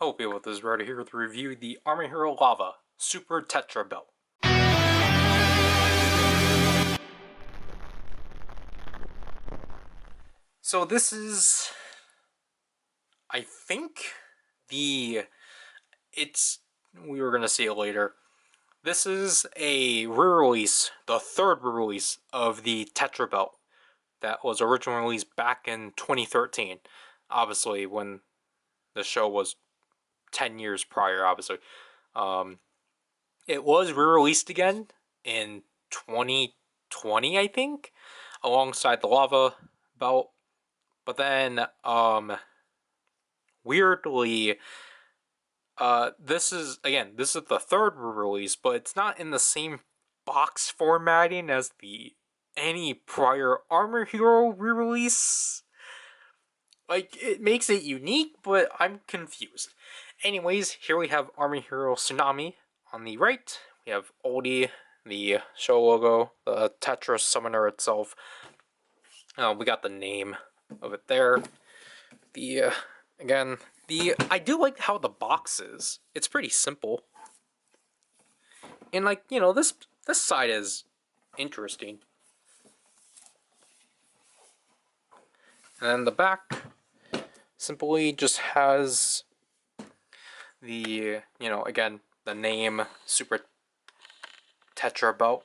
Hello people, this is Ryder here to review the Army Hero Lava Super Terra Belt. So this is, I think, we were going to see it later. This is a re-release, the third re-release of the Terra Belt that was originally released back in 2013. Obviously, when the show was 10 years prior, obviously. It was re-released again in 2020, I think, alongside the Lava Belt. But then, weirdly, this is the third re-release, but it's not in the same box formatting as any prior Armor Hero re-release. Like, it makes it unique, but I'm confused. Anyways, here we have Army Hero Tsunami on the right. We have Oldie, the show logo, the Tetra Summoner itself. We got the name of it there. I do like how the box is. It's pretty simple. And this side is interesting. And then the back simply just has the name Super Terra Belt.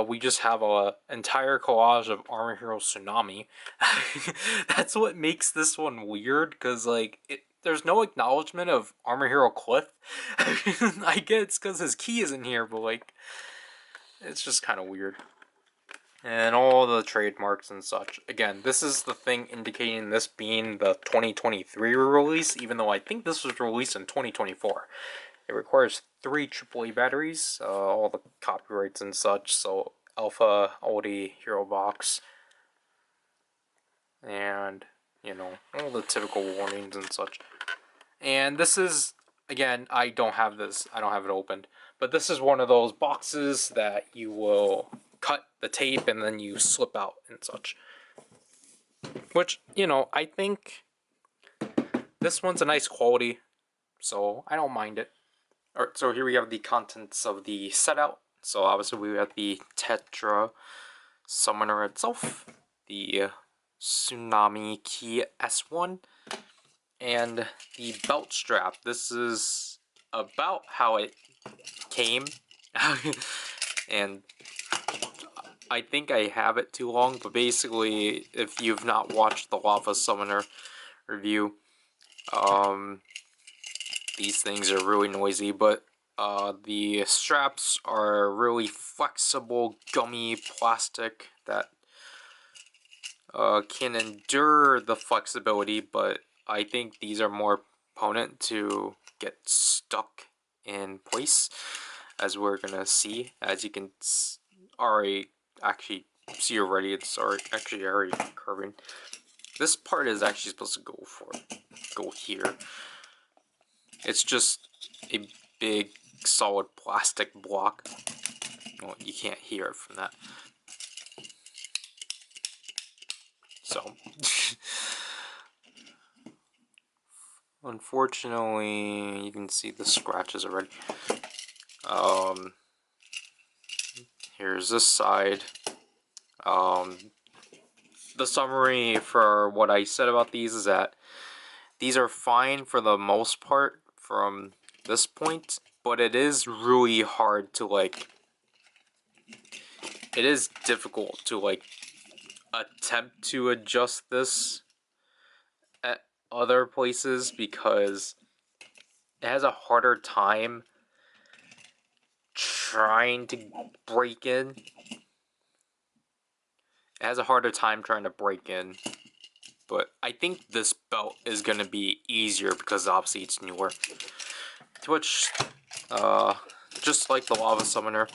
We just have an entire collage of Armor Hero Tsunami. That's what makes this one weird, because there's no acknowledgement of Armor Hero Cliff. I get it's because his key isn't here, but it's just kind of weird. And all the trademarks and such. Again, this is the thing indicating this being the 2023 release, even though I think this was released in 2024. It requires 3 AAA batteries, all the copyrights and such, so Alpha, Oldie, Hero Box, and, all the typical warnings and such. And this is, again, I don't have it opened, but this is one of those boxes that you will cut the tape and then you slip out and such. Which, I think this one's a nice quality, so I don't mind it. Alright, so here we have the contents of the set out. So obviously we have the Tetra Summoner itself, the Tsunami Key S1, and the belt strap. This is about how it came. And I think I have it too long, but basically, if you've not watched the Lava Summoner review, these things are really noisy, but the straps are really flexible, gummy plastic that can endure the flexibility, but I think these are more prone to get stuck in place, as we're gonna see. As you can already see already, it's already curving. This part is actually supposed to go here. It's just a big solid plastic block. Well, you can't hear it from that. So, unfortunately, you can see the scratches already. Here's this side. The summary for what I said about these is that these are fine for the most part from this point, but it is really hard to it is difficult to attempt to adjust this at other places, because it has a harder time trying to break in. It has a harder time trying to break in, but I think this belt is going to be easier because obviously it's newer. Which, just like the Lava Summoner,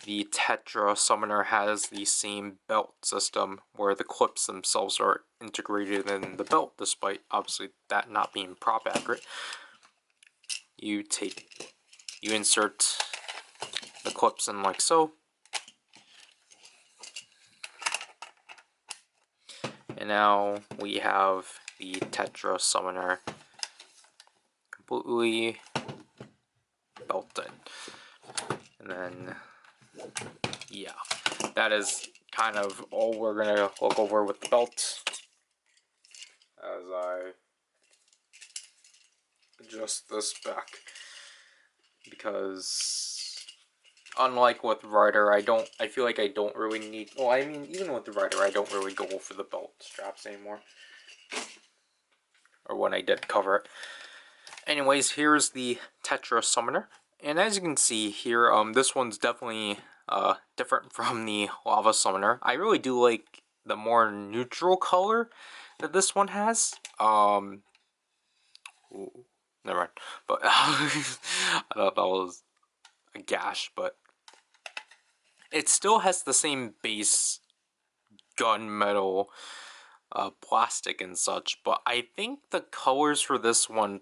the Tetra Summoner has the same belt system where the clips themselves are integrated in the belt, despite obviously that not being prop accurate. You insert the clips in like so. And now we have the Tetra Summoner completely belt in. And then, yeah, that is kind of all we're gonna look over with the belt. As I adjust this back, because unlike with Ryder, I feel like I don't really need, well, I mean, even with the Ryder, I don't really go for the belt straps anymore. Or when I did cover it. Anyways, here's the Tetra Summoner. And as you can see here, this one's definitely different from the Lava Summoner. I really do like the more neutral color that this one has. Ooh, never mind. But I thought that was a gash, but it still has the same base gunmetal plastic and such. But I think the colors for this one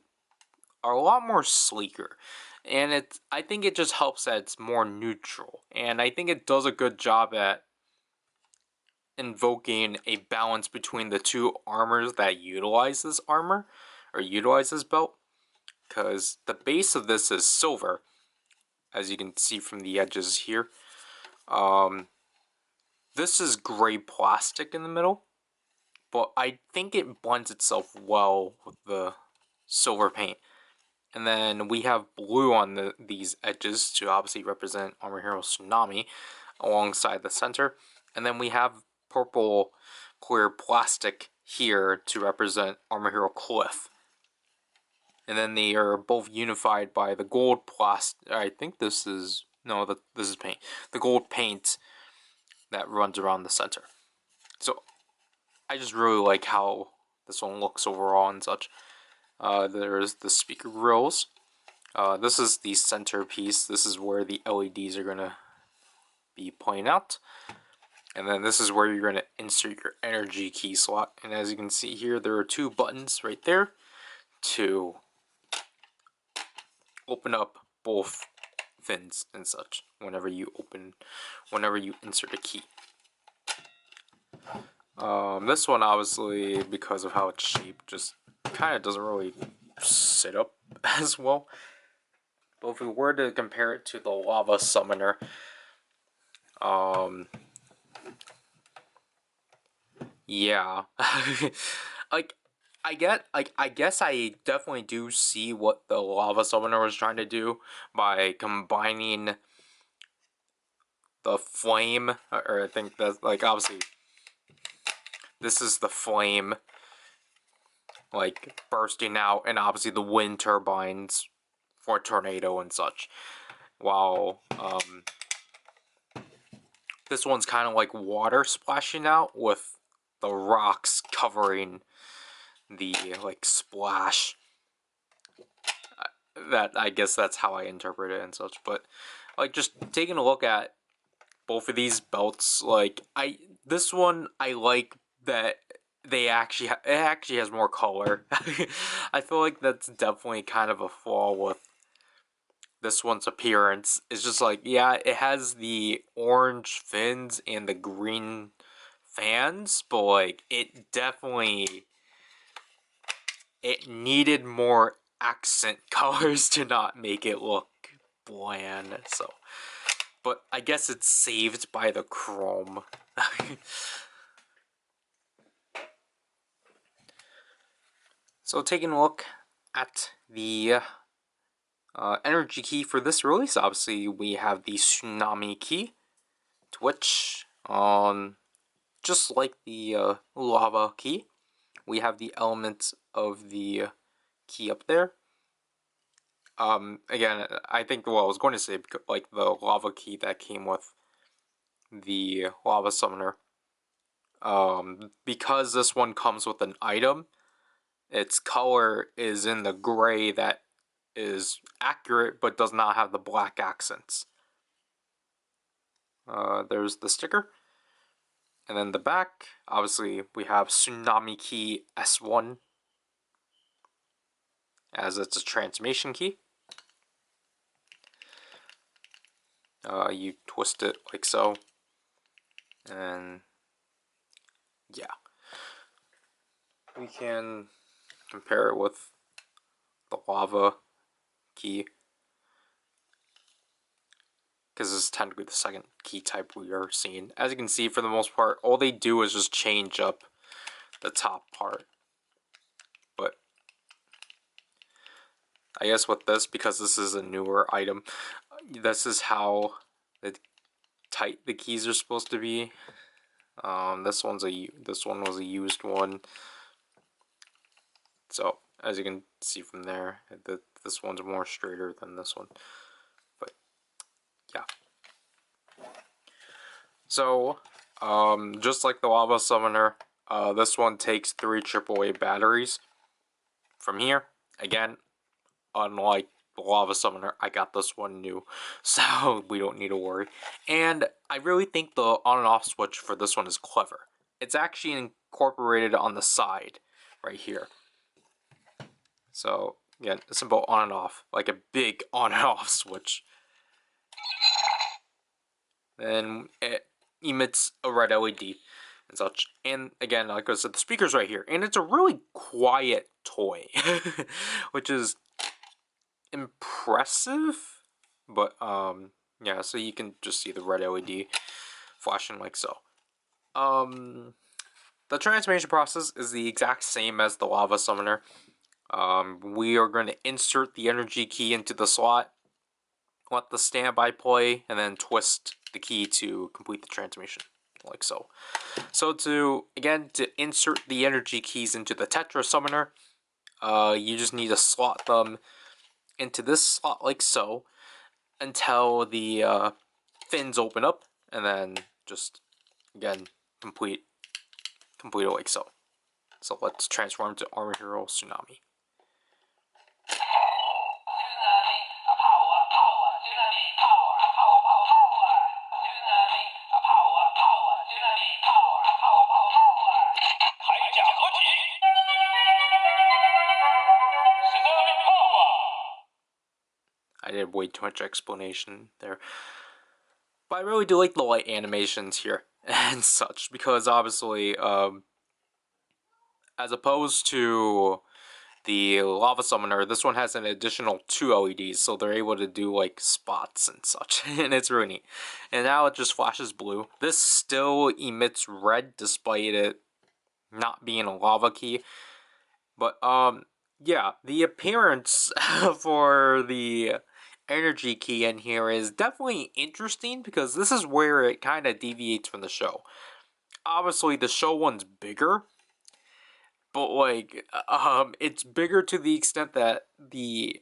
are a lot more sleeker, and I think it just helps that it's more neutral, and I think it does a good job at invoking a balance between the two armors that utilize this armor or utilize this belt, because the base of this is silver, as you can see from the edges here. This is gray plastic in the middle, but I think it blends itself well with the silver paint. And then we have blue on these edges to obviously represent Armor Hero Tsunami alongside the center. And then we have purple clear plastic here to represent Armor Hero Cliff. And then they are both unified by the gold plastic. I think this is, no, this is paint. The gold paint that runs around the center. So I just really like how this one looks overall and such. There's the speaker grills. This is the centerpiece. This is where the LEDs are going to be playing out. And then this is where you're going to insert your energy key slot. And as you can see here, there are two buttons right there to open up both fins and such whenever you insert a key. This one, obviously, because of how it's shaped, just kind of doesn't really sit up as well. But if we were to compare it to the Lava Summoner, yeah, I guess I definitely do see what the Lava Summoner was trying to do by combining the flame, or I think that's, like, obviously, this is the flame, like, bursting out, and obviously the wind turbines for a tornado and such. While, this one's kind of like water splashing out with the rocks covering the, like, splash. That, I guess that's how I interpret it and such. But, like, just taking a look at both of these belts, like, this one, I like that they actually, it actually has more color. I feel like that's definitely kind of a flaw with this one's appearance. It's just like, yeah, it has the orange fins and the green fans, but, like, it definitely, it needed more accent colors to not make it look bland, so. But I guess it's saved by the chrome. So taking a look at the energy key for this release, obviously we have the Tsunami key, to which, just like the lava key, we have the elements of the key up there. Again, I think, well, I was going to say, like, the lava key that came with the Lava Summoner. Because this one comes with an item, its color is in the gray that is accurate, but does not have the black accents. There's the sticker. And then the back, obviously, we have Tsunami Key S1, as it's a transformation key. You twist it like so, and yeah, we can compare it with the lava key, because this is technically the second key type we are seeing. As you can see, for the most part, all they do is just change up the top part. But I guess with this, because this is a newer item, this is how tight the keys are supposed to be. This one was a used one. So as you can see from there, this one's more straighter than this one. But yeah. So just like the lava summoner, this one takes 3 AAA batteries. From here, again, unlike the lava summoner, I got this one new, so we don't need to worry. And I really think the on and off switch for this one is clever. It's actually incorporated on the side right here. So again, a simple on and off, like a big on and off switch. Then it emits a red LED and such. And again, like I said, the speaker's right here, and it's a really quiet toy, which is impressive. But yeah, so you can just see the red LED flashing like so. The transformation process is the exact same as the lava summoner. We are going to insert the energy key into the slot, let the standby play, and then twist the key to complete the transformation, like so. So to insert the energy keys into the Tetra summoner, you just need to slot them into this slot like so until the fins open up, and then just again complete it like so. So let's transform to Armor Hero Tsunami. I did way too much explanation there. But I really do like the light animations here and such, because obviously, as opposed to the lava summoner, this one has an additional 2 LEDs, so they're able to do like spots and such, and it's really neat. And now it just flashes blue. This still emits red despite it not being a lava key. But yeah, the appearance for the energy key in here is definitely interesting, because this is where it kind of deviates from the show. Obviously, the show one's bigger, but like it's bigger to the extent that the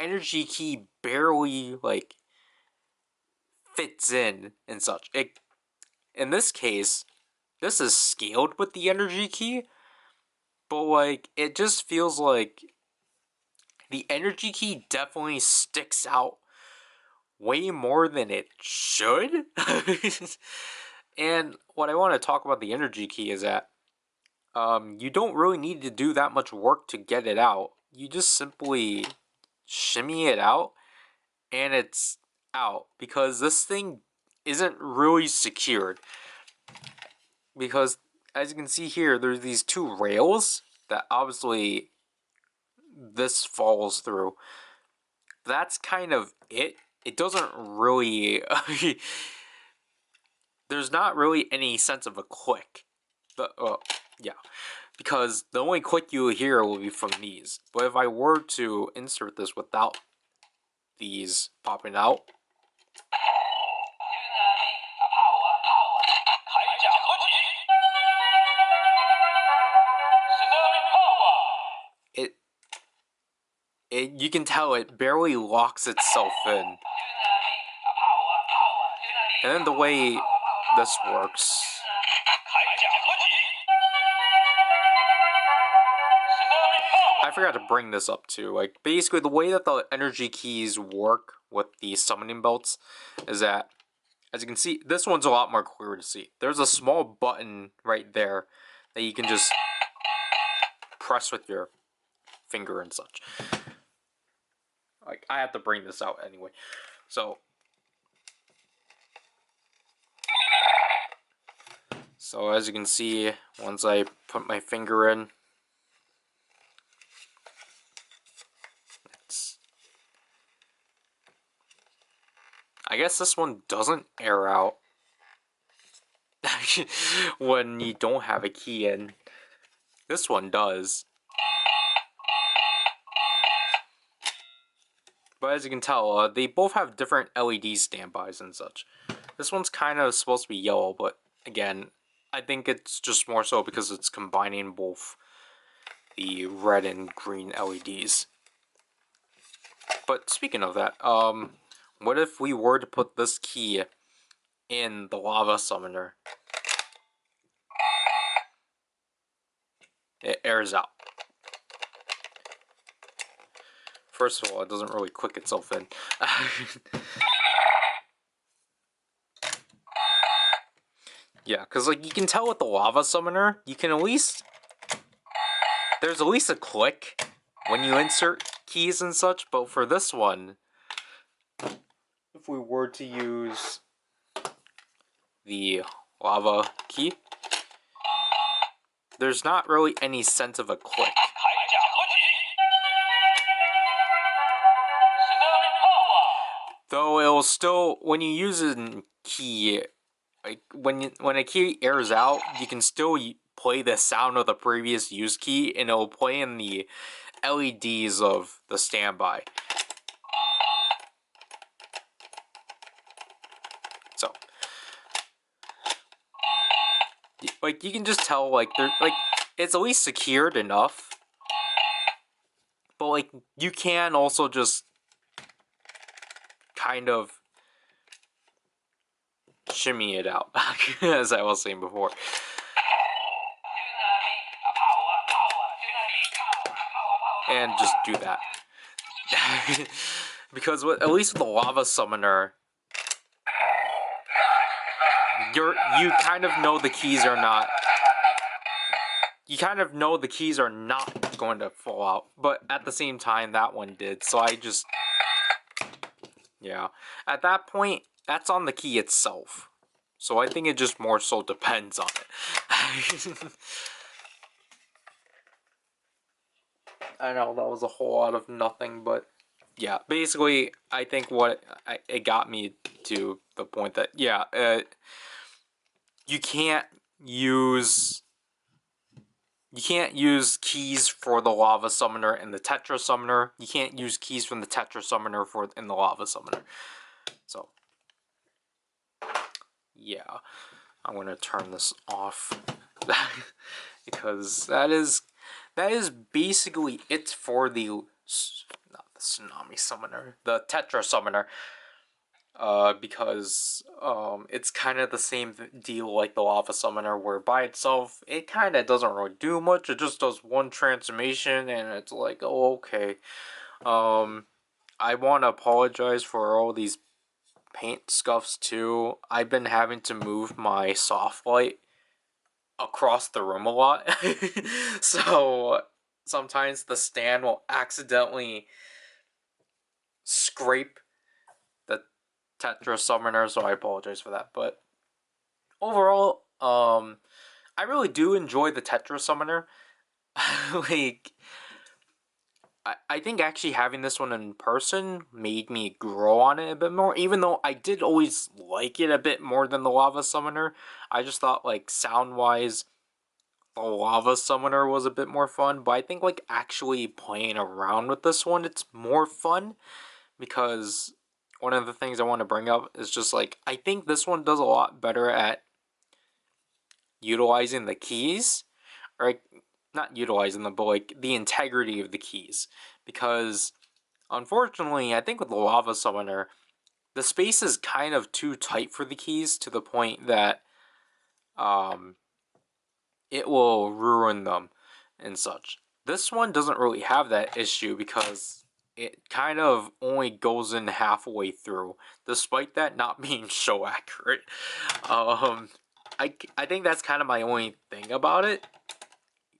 energy key barely like fits in and such. In this case, this is scaled with the energy key, but like it just feels like the energy key definitely sticks out way more than it should. And what I want to talk about the energy key is that you don't really need to do that much work to get it out. You just simply shimmy it out, and it's out, because this thing isn't really secured. Because as you can see here, there's these 2 rails that obviously this falls through. That's kind of it. It doesn't really there's not really any sense of a click. But yeah, because the only click you will hear will be from these. But if I were to insert this without these popping out, you can tell it barely locks itself in. And then the way this works, I forgot to bring this up too. Like, basically the way that the energy keys work with the summoning belts is that, as you can see, this one's a lot more clear to see. There's a small button right there that you can just press with your finger and such. Like, I have to bring this out anyway. So as you can see, once I put my finger in, I guess this one doesn't air out when you don't have a key in. This one does. But as you can tell, they both have different LED standbys and such. This one's kind of supposed to be yellow, but again, I think it's just more so because it's combining both the red and green LEDs. But speaking of that, what if we were to put this key in the lava summoner? It airs out. First of all, it doesn't really click itself in. Yeah, because like you can tell with the lava summoner, you can at least... There's at least a click when you insert keys and such, but for this one, if we were to use the lava key, there's not really any sense of a click. Though it will still, when you use a key, like when a key airs out, you can still play the sound of the previous used key, and it will play in the LEDs of the standby. So, like you can just tell, like they're like it's at least secured enough, but like you can also just kind of shimmy it out, as I was saying before. And just do that. Because at least with the lava summoner, you kind of know the keys are not... You kind of know the keys are not going to fall out. But at the same time, that one did. So I just... Yeah. At that point, that's on the key itself. So I think it just more so depends on it. I know that was a whole lot of nothing, but yeah, basically, I think it got me to the point that, yeah, you can't use keys for the lava summoner and the Tetra summoner. You can't use keys from the Tetra summoner in the lava summoner. So, yeah, I'm gonna turn this off because that is basically it for the not the tsunami summoner, the Tetra summoner. Because it's kind of the same deal like the lava summoner, where by itself it kind of doesn't really do much. It just does one transformation, and it's like, oh, okay. I want to apologize for all these paint scuffs too. I've been having to move my soft light across the room a lot, so sometimes the stand will accidentally scrape the Tetra summoner, so I apologize for that. But overall, I really do enjoy the Tetra summoner. Like, I think actually having this one in person made me grow on it a bit more, even though I did always like it a bit more than the lava summoner. I just thought, like, sound-wise, the lava summoner was a bit more fun, but I think, like, actually playing around with this one, it's more fun, because one of the things I want to bring up is just, like, I think this one does a lot better at utilizing the keys, or, like, not utilizing them, but, like, the integrity of the keys, because, unfortunately, I think with the lava summoner, the space is kind of too tight for the keys, to the point that, it will ruin them and such. This one doesn't really have that issue, because it kind of only goes in halfway through, despite that not being so accurate. I think that's kind of my only thing about it.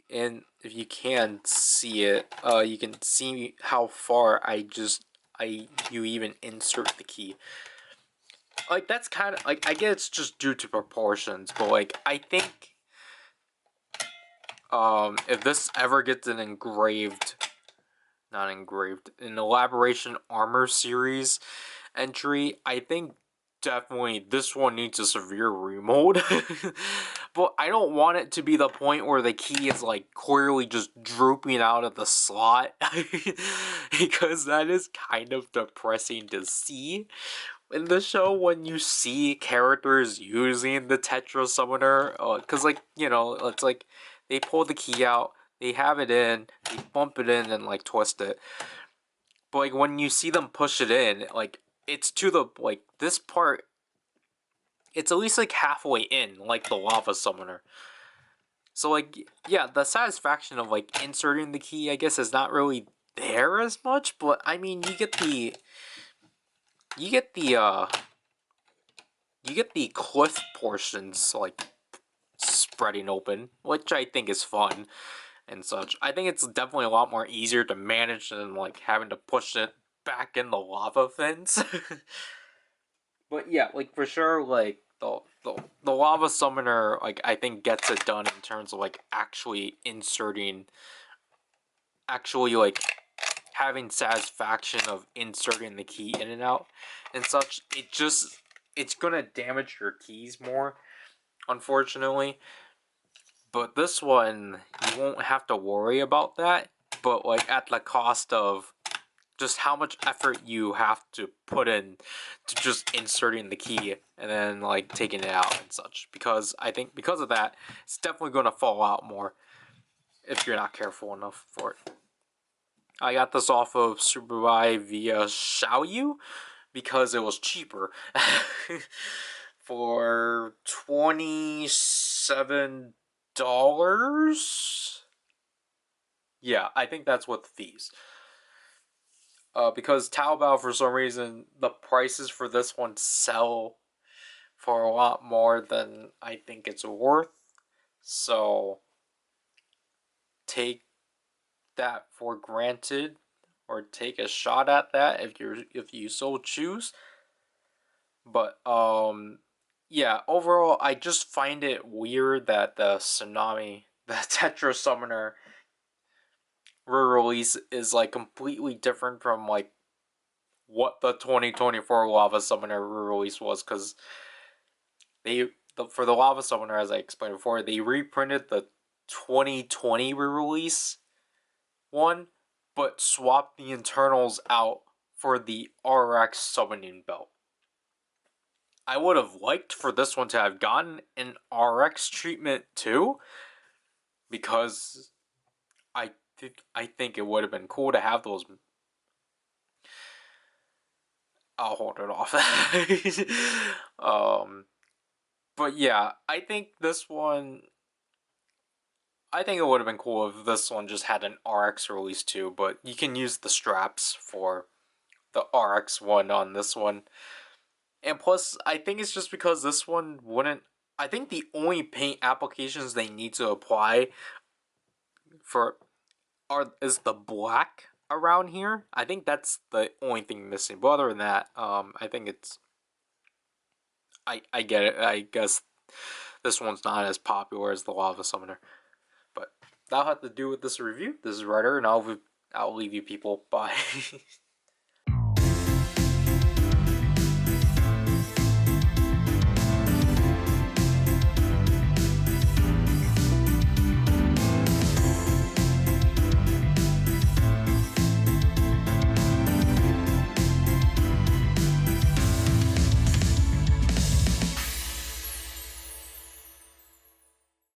And if you can see it, you can see how far you even insert the key. Like, that's kind of, like, I guess it's just due to proportions, but, like, I think, if this ever gets an an elaboration armor series entry, I think definitely, this one needs a severe remold. But I don't want it to be the point where the key is like clearly just drooping out of the slot. Because that is kind of depressing to see in the show when you see characters using the Tetra Summoner. Because, like, you know, it's like they pull the key out, they have it in, they bump it in and like twist it. But like when you see them push it in, like it's to the like this part, it's at least like halfway in, like the lava summoner. So like yeah, the satisfaction of like inserting the key, I guess, is not really there as much. But I mean, you get the you get the cliff portions like spreading open, which I think is fun and such. I think it's definitely a lot more easier to manage than like having to push it back in the lava fins. But yeah, like for sure, like the lava summoner, like I think gets it done in terms of like actually like having satisfaction of inserting the key in and out and such. It's gonna damage your keys more, unfortunately. But this one, you won't have to worry about that. But like at the cost of just how much effort you have to put in to just inserting the key and then like taking it out and such. Because I think because of that, it's definitely going to fall out more if you're not careful enough for it. I got this off of Superbuy via Xiaoyu because it was cheaper for $27. Yeah, I think that's with fees. Because Taobao, for some reason, the prices for this one sell for a lot more than I think it's worth. So take that for granted, or take a shot at that if you so choose. But yeah, overall, I just find it weird that the Tetra Summoner re-release is like completely different from like what the 2024 Lava Summoner re-release was, because for the Lava Summoner, as I explained before, they reprinted the 2020 re-release one, but swapped the internals out for the RX Summoning Belt. I would have liked for this one to have gotten an RX treatment too, because I think it would have been cool to have those. I'll hold it off. But yeah, I think this one. I think it would have been cool if this one just had an RX release too, but you can use the straps for the RX one on this one. And plus, I think it's just because this one wouldn't. I think the only paint applications they need to apply for is the black around here. I think that's the only thing missing. But other than that, I think it's. I get it. I guess this one's not as popular as the Lava Summoner. But that'll have to do with this review. This is Ryder, and I'll leave you people. Bye.